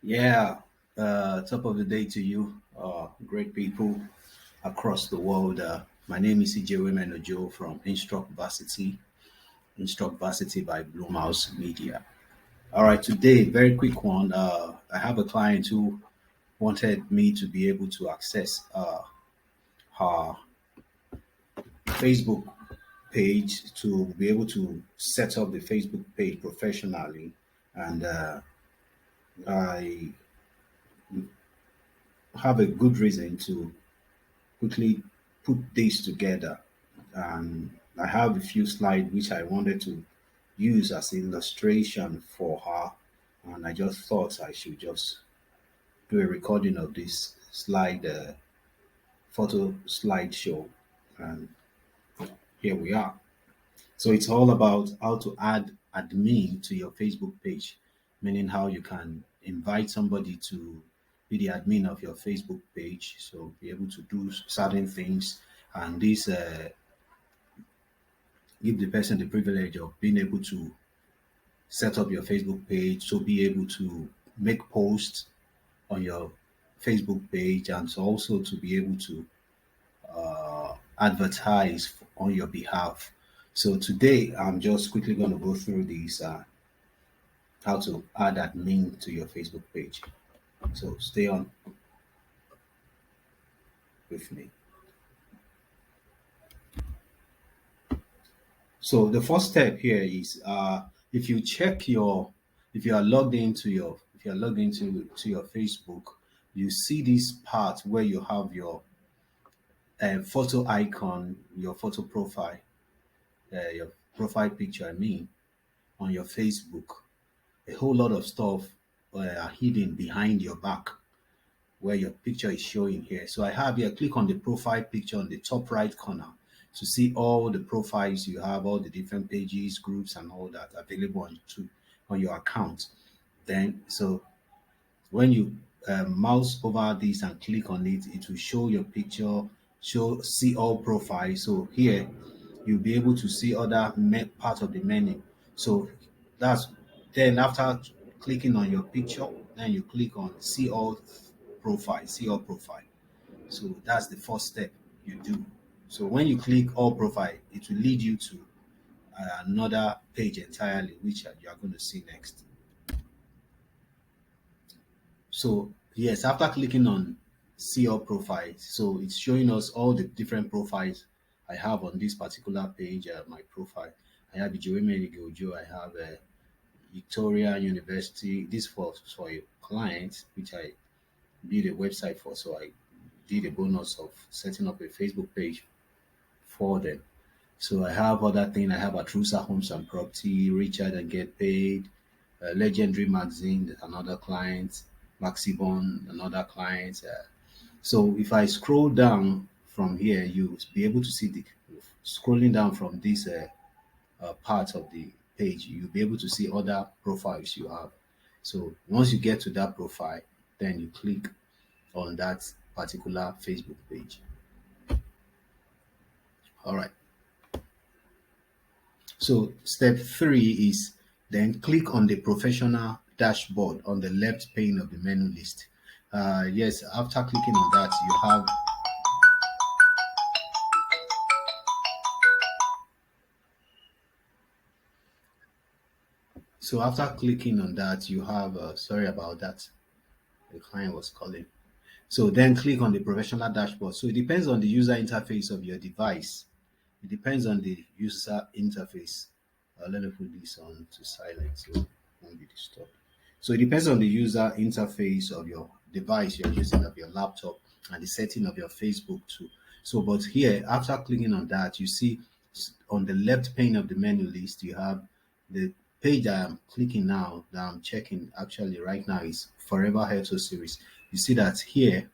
Yeah, top of the day to you, great people across the world. My name is CJ Women Ojo from Instruct Varsity by Bloomhouse Media. All right, today, very quick one. I have a client who wanted me to be able to access her Facebook page to be able to set up the Facebook page professionally. And I have a good reason to quickly put this together. And I have a few slides which I wanted to use as illustration for her. And I just thought I should just do a recording of this photo slideshow. And here we are. So it's all about how to add admin to your Facebook page, meaning how you can invite somebody to be the admin of your Facebook page. So be able to do certain things. And this give the person the privilege of being able to set up your Facebook page, to be able to make posts on your Facebook page, and so also to be able to advertise on your behalf. So today, I'm just quickly going to go through these how to add admin to your Facebook page. So stay on with me. So the first step here is if you check your if you are logged into your if you are logged into your Facebook, you see this part where you have your photo icon, your photo profile, your profile picture. I mean, on your Facebook, a whole lot of stuff are hidden behind your back where your picture is showing here. So I have here, click on the profile picture on the top right corner to see all the profiles you have, all the different pages, groups, and all that available on your account. Then, so when you mouse over this and click on it, it will show your picture, see all profiles. So here, you'll be able to see other part of the menu. So that's then after clicking on your picture, then you click on see all profile. So that's the first step you do. So when you click all profile, it will lead you to another page entirely, which you are going to see next. So yes, after clicking on see all profiles, so it's showing us all the different profiles I have on this particular page. My profile, I have Ijoeme Gojo, I have Victoria University. This for a client which I built a website for. So I did a bonus of setting up a Facebook page for them. So I have other things. I have Atrusa Homes and Property, Richard and Get Paid, Legendary Magazine, another client, Maxibon, another client. So if I scroll down from here, you'll be able to see the scrolling down from this part of the page, you'll be able to see other profiles you have. So once you get to that profile, then you click on that particular Facebook page. All right. So step three is then click on the professional dashboard on the left pane of the menu list. Yes, after clicking on that, you have so after clicking on that, you have sorry about that. The client was calling. So then click on the professional dashboard. So it depends on the user interface of your device. It depends on the user interface. Let me put this on to silent so it won't be disturbed. So it depends on the user interface of your device you're using, of your laptop, and the setting of your Facebook too. So, but here, after clicking on that, you see on the left pane of the menu list, you have the page that I'm clicking now, that I'm checking actually right now is Forever Health Series. You see that here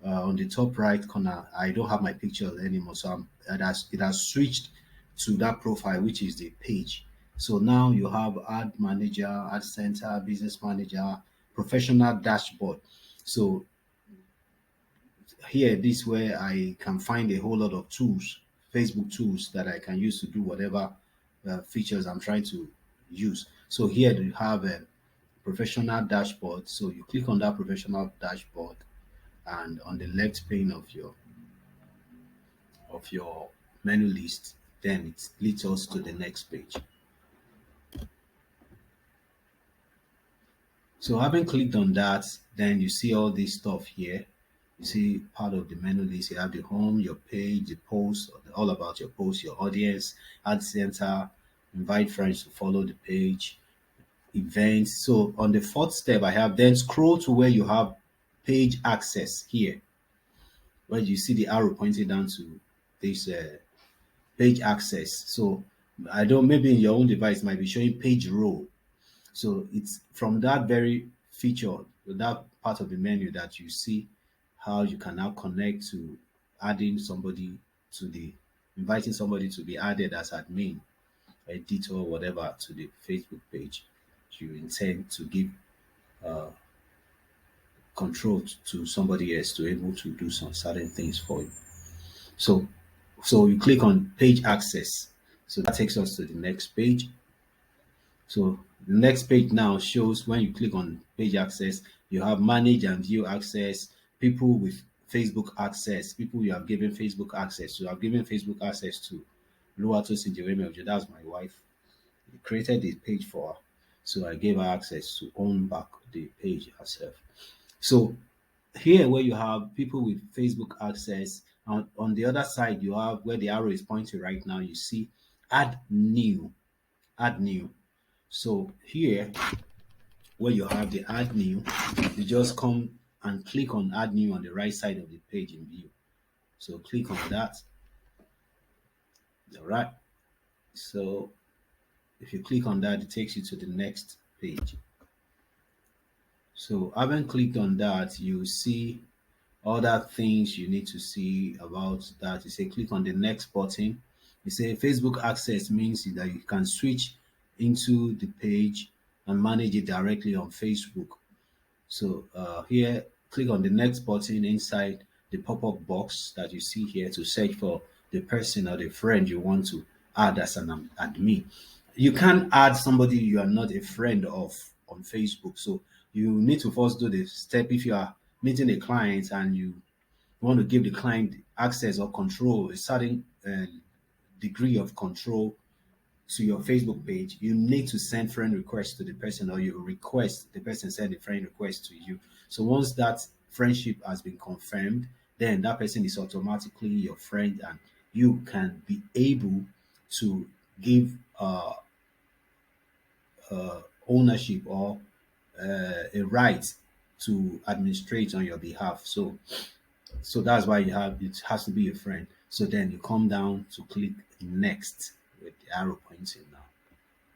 on the top right corner, I don't have my picture anymore. So it has switched to that profile, which is the page. So now you have ad manager, ad center, business manager, professional dashboard. So here, this where I can find a whole lot of tools, Facebook tools that I can use to do whatever features I'm trying to use. So here you have a professional dashboard. So you click on that professional dashboard, and on the left pane of your menu list, then it leads us to the next page. So having clicked on that, then you see all this stuff here. You see part of the menu list. You have the home, your page, the post, all about your post, your audience, ad center, invite friends to follow the page, events. So on the fourth step, I have then scroll to where you have page access here, where you see the arrow pointing down to this page access. So I don't, maybe in your own device it might be showing page row. So it's from that very feature, that part of the menu, that you see how you can now connect to adding somebody to the inviting somebody to be added as admin, editor, whatever, to the Facebook page you intend to give uh, control to somebody else to able to do some certain things for you. So you click on page access. So that takes us to the next page. So the next page now shows, when you click on page access, you have manage and view access, people with Facebook access, people you have given Facebook access to. I've given Facebook access to Luatosin Jeremy. That's my wife. He created the page for her. So I gave her access to own back the page herself. So here where you have people with Facebook access, on the other side you have where the arrow is pointing right now, you see add new, add new. So here where you have the add new, you just come and click on add new on the right side of the page in view. So click on that. All right. So if you click on that, it takes you to the next page. So having clicked on that, you see other things you need to see about that. You say click on the next button. You say Facebook access means that you can switch into the page and manage it directly on Facebook. So here, click on the next button inside the pop-up box that you see here to search for the person or the friend you want to add as an admin. You can't add somebody you are not a friend of on Facebook. So you need to first do the step. If you are meeting a client and you want to give the client access or control, a certain degree of control to your Facebook page, you need to send friend requests to the person, or you request the person send a friend request to you. So once that friendship has been confirmed, then that person is automatically your friend, and you can be able to give ownership or a right to administrate on your behalf. So that's why you have, it has to be a friend. So then you come down to click next with the arrow pointing now.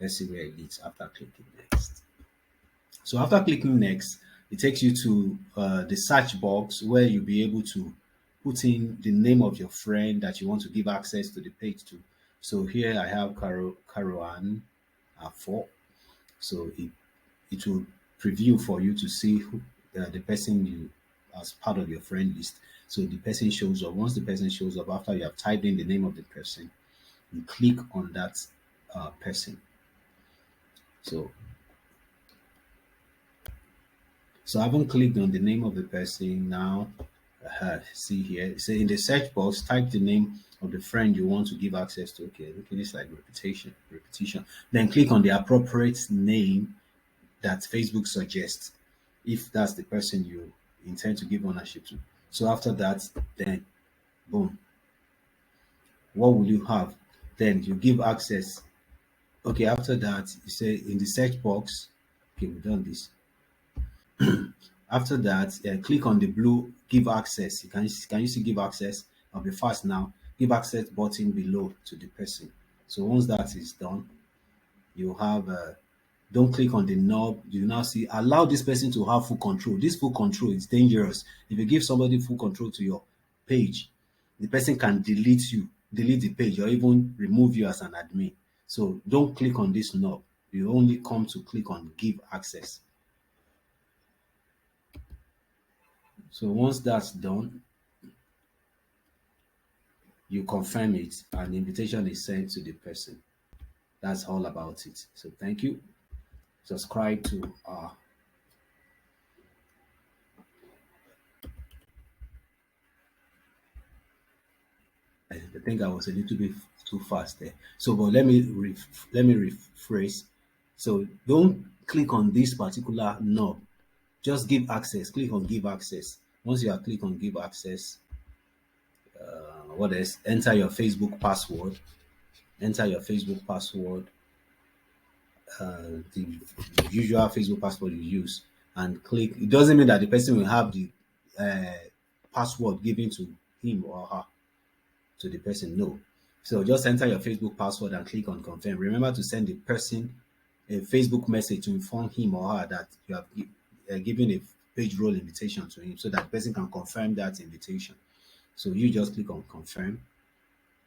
Let's see where it leads after clicking next. So after clicking next, it takes you to the search box where you'll be able to put in the name of your friend that you want to give access to the page to. So here I have Caroline 4. So it will preview for you to see who, the person you as part of your friend list. So the person shows up. Once the person shows up, after you have typed in the name of the person, you click on that person. So I haven't clicked on the name of the person now. See here, say in the search box, type the name of the friend you want to give access to. Okay, look at this, like repetition. Then click on the appropriate name that Facebook suggests, if that's the person you intend to give ownership to. So after that, then boom, what will you have? Then you give access. Okay, after that, you say in the search box, okay, we've done this. After that, click on the blue give access. Can you see give access? I'll be fast now. Give access button below to the person. So once that is done, you have don't click on the knob. You now see allow this person to have full control. This full control is dangerous. If you give somebody full control to your page, the person can delete the page, or even remove you as an admin. So don't click on this knob. You only come to click on give access. So once that's done, you confirm it and the invitation is sent to the person. That's all about it. So thank you. Subscribe to our I think I was a little bit too fast there. So, but let me rephrase. So, don't click on this particular knob. Just give access. Click on give access. Once you are click on give access, what else? Enter your Facebook password. Enter your Facebook password, the usual Facebook password you use, and click. It doesn't mean that the person will have the uh, password given to him or her to the person. No. So just enter your Facebook password and click on confirm. Remember to send the person a Facebook message to inform him or her that you have given a page role invitation to him so that the person can confirm that invitation. So you just click on confirm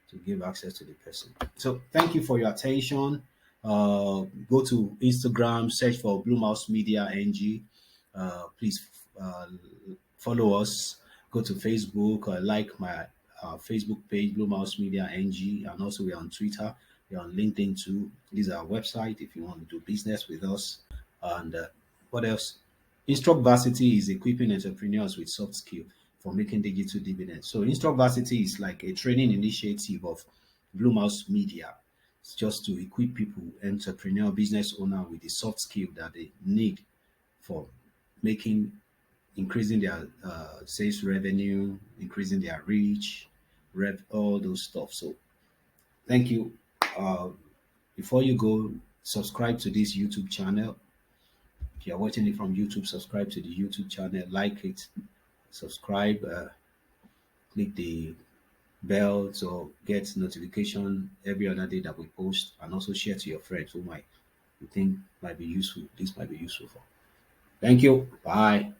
to give access to the person. So thank you for your attention. Go to Instagram, search for Blue Mouse Media NG. Please follow us. Go to Facebook, like my Facebook page, Blue Mouse Media NG, and also we're on Twitter. We're on LinkedIn too. This is our website if you want to do business with us. And what else? Instruct Varsity is equipping entrepreneurs with soft skill for making digital dividends. So Instruct Varsity is like a training initiative of Blue Mouse Media. It's just to equip people, entrepreneur, business owner with the soft skill that they need for making, increasing their sales revenue, increasing their reach, all those stuff. So thank you. Uh, Before you go, subscribe to this YouTube channel. If you're watching it from YouTube, subscribe to the YouTube channel, like it, subscribe, click the bell to get notification every other day that we post, and also share to your friends who might you think might be useful. This might be useful for. Thank you. Bye.